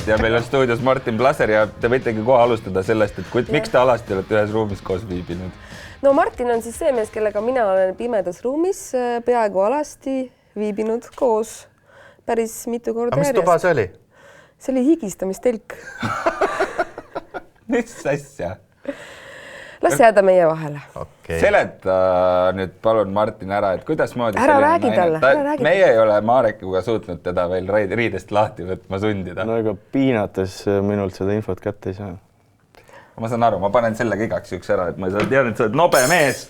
ja meil on stuudios Martin Plaser ja te võitegi kohe alustada sellest, et miks te alasti olete ühes ruumis koos viibinud? No Martin on siis see mees, kellega mina olen pimedas ruumis peaaegu alasti viibinud koos päris mitu korda järjest. Mis tuba see oli? See oli higistamisttelk. Mis asja? Las jääda meie vahele. Okay. Seleta nüüd palun Martin ära, et kuidas moodi ära räägi talle. Meie ei ole Marekuga suutnud teda veel riidest lahti võtma sundida. No ega piinates minult seda infot kätte ei saa. Ma saan aru, ma panen sellega igaks üks ära, et ma tean, et sa oled nobe mees.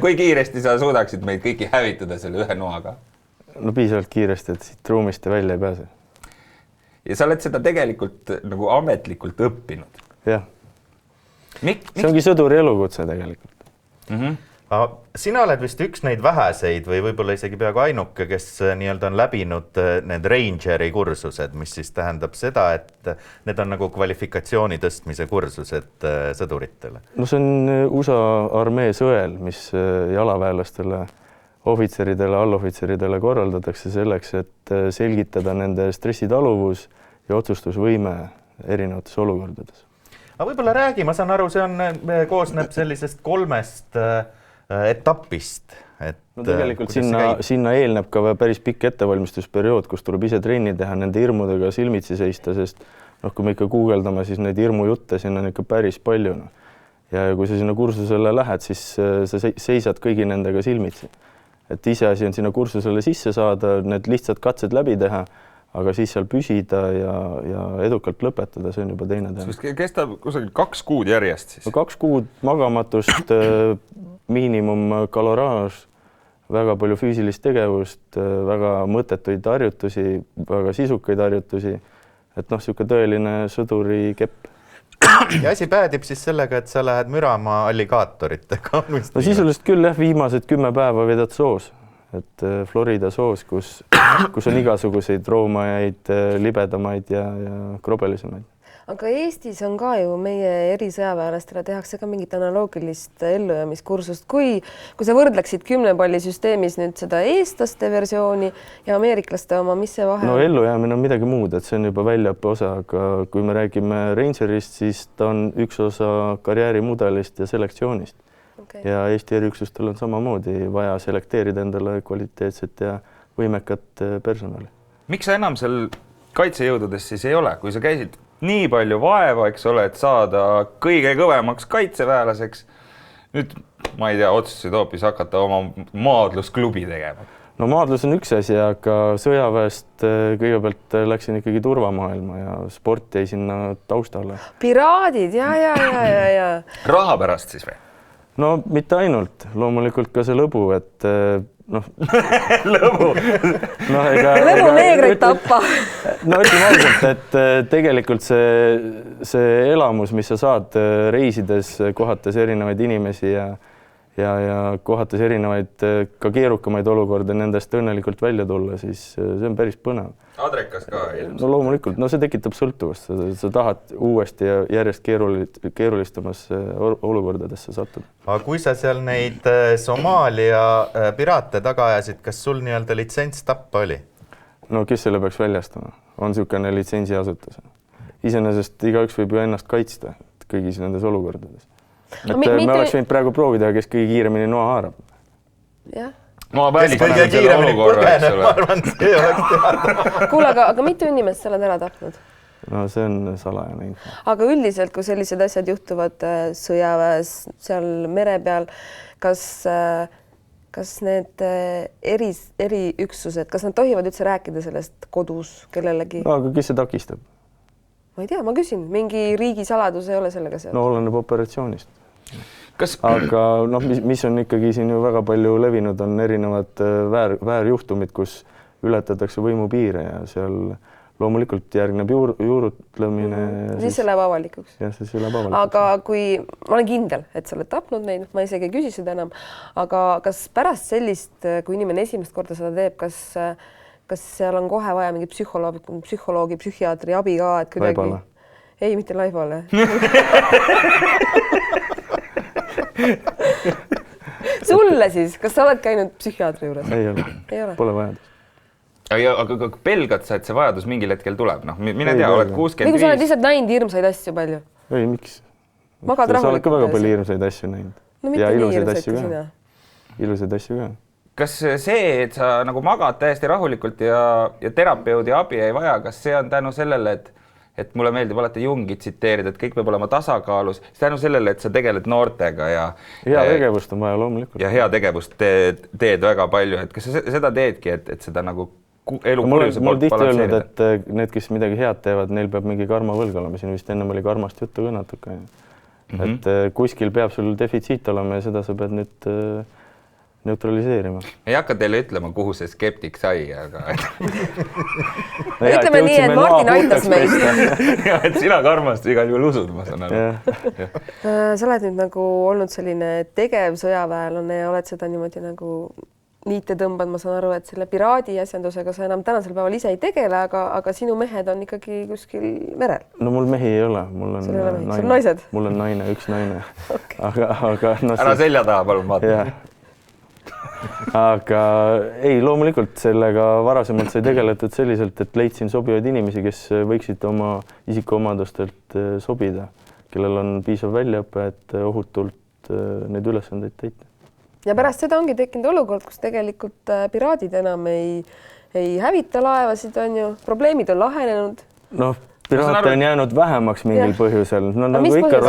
kui kiiresti sa suudaksid meid kõiki hävitada selle ühe noaga? No piisavalt kiiresti, et siit ruumist välja ei pääse. Ja sa oled seda tegelikult nagu ametlikult õppinud. Jah. See ongi sõduri elukutse tegelikult. Sina oled vist üks neid väheseid või võib-olla isegi peaaegu ainuke, kes nii-öelda on läbinud need Rangeri kursused, mis siis tähendab seda, et need on nagu kvalifikatsiooni tõstmise kursused sõduritele. No see on USA armee sõel, mis jalaväelastele, ohvitseridele, allohvitseridele korraldatakse selleks, et selgitada nende stressitaluvus ja otsustusvõime erinevates olukordades. Aga võib-olla räägi, ma saan aru, see koosneb sellisest 3 etapist. No tegelikult sinna eelneb ka päris pikk ettevalmistusperiood, kus tuleb ise trenni teha, nende hirmudega silmitsi seista, sest kui me ikka guugeldame, siis neid hirmujutte siin on ikka päris palju. Ja kui sa sinna kursusele lähed, siis sa seisad kõigi nendega silmitsi. Et ise asi on sinna kursusele sisse saada, need lihtsad katsed läbi teha, aga siis seal püsida ja edukalt lõpetada, see on juba teine teema. Kestab kusagil 2 kuud järjest siis? 2 kuud magamatust, miinimum kaloraaž, väga palju füüsilist tegevust, väga mõttetuid harjutusi, väga sisukaid harjutusi. Et siuke tõeline sõduri kepp. Ja asi päädib siis sellega, et sa lähed mürama alligaatoritega. No sisuliselt küll viimased 10 päeva vedad soos. Et Florida soos, kus on igasuguseid roomajaid, libedamaid ja krobelisemaid. Aga Eestis on ka ju meie erisõjaväelastele tehakse ka mingit analoogilist ellujäämiskursust. Kui sa võrdleksid 10 palli süsteemis nüüd seda eestlaste versiooni ja ameeriklaste oma, mis see vahe on? No ellujäämine on midagi muud, et see on juba väljaõppe osa, aga kui me räägime Rangerist, siis ta on üks osa karjäärimudelist ja selektsioonist. Okay. Ja Eesti eriüksustel on samamoodi vaja selekteerida endale kvaliteetset ja võimekat personali. Miks sa enam seal kaitsejõududes siis ei ole, kui sa käisid nii palju vaeva, eks ole, et saada kõige kõvemaks kaitseväelaseks? Nüüd, ma ei tea, otsustasid hoopis hakata oma maadlusklubi tegema. No maadlus on üks asi, aga sõjaväest kõigepealt läksin ikkagi turvamaailma ja sport jäi sinna taustale. Piraadid, ja. Raha pärast siis või? No mitte ainult, loomulikult ka see lõbu, et lõbu? Lõbu neegreid tappa. No ütleme ausalt, et tegelikult see elamus, mis sa saad reisides, kohates erinevaid inimesi ja kohates erinevaid ka keerukamaid olukorda nendest õnnelikult välja tulla, siis see on päris põnev. Adrekas ka ilmselt? No loomulikult, see tekitab sõltuvust. Sa tahad uuesti ja järjest keerulistamas olukordadesse sattuda. Aga kui sa seal neid Somaalia piraate taga ajasid, kas sul nii-öelda litsents tappa oli? No kes selle peaks väljastama? On niisugune litsentsiasutus. Iseenesest igaüks võib ju ennast kaitsta kõigis nendes olukordades. Et me oleks võinud praegu proovida, kes kõige kiiremini noa haarab. Jah. Kes kõige kiiremini põgeneb, ma arvan, see oleks teada. Kuule, aga mitu inimest sa oled ära tapnud? No see on salajane info. Aga üldiselt, kui sellised asjad juhtuvad sõjaväes, seal mere peal, kas need eriüksused, kas nad tohivad üldse rääkida sellest kodus kellelegi? No aga kes see takistab? Ma ei tea, ma küsin. Mingi riigi saladus ei ole sellega sealt? No oleneb operatsioonist. Aga mis on ikkagi siin ju väga palju levinud, on erinevad väärjuhtumid, kus ületatakse võimupiire ja seal loomulikult järgneb juurutlemine. Siis see läheb avalikuks. Jah, siis läheb avalikuks. Aga kui ma olen kindel, et sa oled tapnud neid, ma isegi ei küsi seda enam, aga kas pärast sellist, kui inimene esimest korda seda teeb, kas seal on kohe vaja mingi psühholoogi, psühhiaatri abi ka? Laibale. Ei, mitte laibale. Sulle siis, kas sa oled käinud psühhiaatri juures? Ei ole, pole vajadus. aga pelgad sa, et see vajadus mingil hetkel tuleb, noh, mine tea, oled 65. Või kui sa oled lihtsalt näinud hirmsaid asju palju? Ei, miks? Magad sa oled ka väga rahulikult palju hirmsaid asju näinud. No mitte nii hirmsaid kui sina. Ilusaid asju ka. Kas see, et sa nagu magad täiesti rahulikult ja terapeudi abi ei vaja, kas see on tänu sellele, et mulle meeldib alati Jungi tsiteerida, et kõik peab olema tasakaalus, siis tänu sellele, et sa tegeled noortega ja hea tegevust on vaja loomulikult. Ja hea tegevust teed väga palju, et kas sa seda teedki, et seda nagu elu kurjuse poolt balansseerida? Mul tihti öelnud, et need, kes midagi head teevad, neil peab mingi karmavõlg olema. Siin vist ennem oli karmast juttu ka natuke. Et kuskil peab sul defitsiit olema ja seda sa pead nüüd neutraliseerima. Ei hakka teile ütlema, kuhu see skeptik sai, aga... Ütleme nii, et Martin aitas meid. Ja, et sina karmast igal juhul usud, ma saan aru. Sa oled nüüd nagu olnud selline tegev sõjaväelane ja oled seda niimoodi nagu niite tõmbad, ma saan aru, et selle piraadi asjandusega sa enam tänasel päeval ise ei tegele, aga sinu mehed on ikkagi kuskil merel. No mul mehi ei ole, mul on naine. Mul on naine, üks naine. Aga ära selja taha, palun vaata. Aga ei, loomulikult sellega varasemalt sai tegeletud selliselt, et leidsin sobivaid inimesi, kes võiksid oma isikuomadustelt sobida, kellel on piisav väljaõpe, et ohutult neid ülesandeid täita. Ja pärast seda ongi tekkinud olukord, kus tegelikult piraadid enam ei hävita laevasid, on ju, probleemid on lahenenud. Noh, piraate on jäänud vähemaks mingil põhjusel. No nagu ikka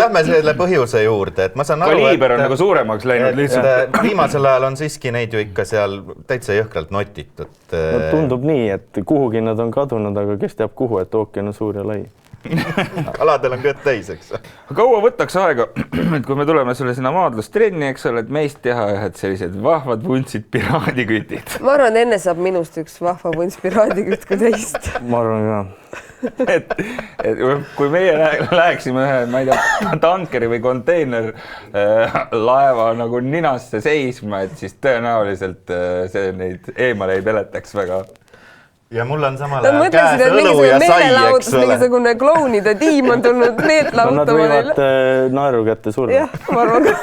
lähme selle põhjuse juurde, et ma saan aru, Kaliiber on nagu suuremaks läinud lihtsalt. Viimasel ajal on siiski neid ju ikka seal täitsa jõhkralt notitud. No tundub nii, et kuhugi nad on kadunud, aga kes teab kuhu, et ookean on suur ja lai. Aladel on kõht täis, eks. Kaua võtaks aega, et kui me tuleme sulle sinna maadlustrenni, eks ole, et meist teha ühed sellised vahvad vuntsid piraadikütid. Ma arvan, enne saab minust üks vahva vunts piraadikütt kui teist. Ma arvan ka. Et kui meie läheksime ühe, ma ei tea, tankeri või konteiner laeva nagu ninasse seisma, et siis tõenäoliselt see neid eemale ei peletaks väga. Ja mul on samal ajal käes õlu ja sai, eks ole. Mingisugune klounide tiim on tulnud meelt lahutama. Nad võivad naeru kätte surra. Jah, ma arvan ka.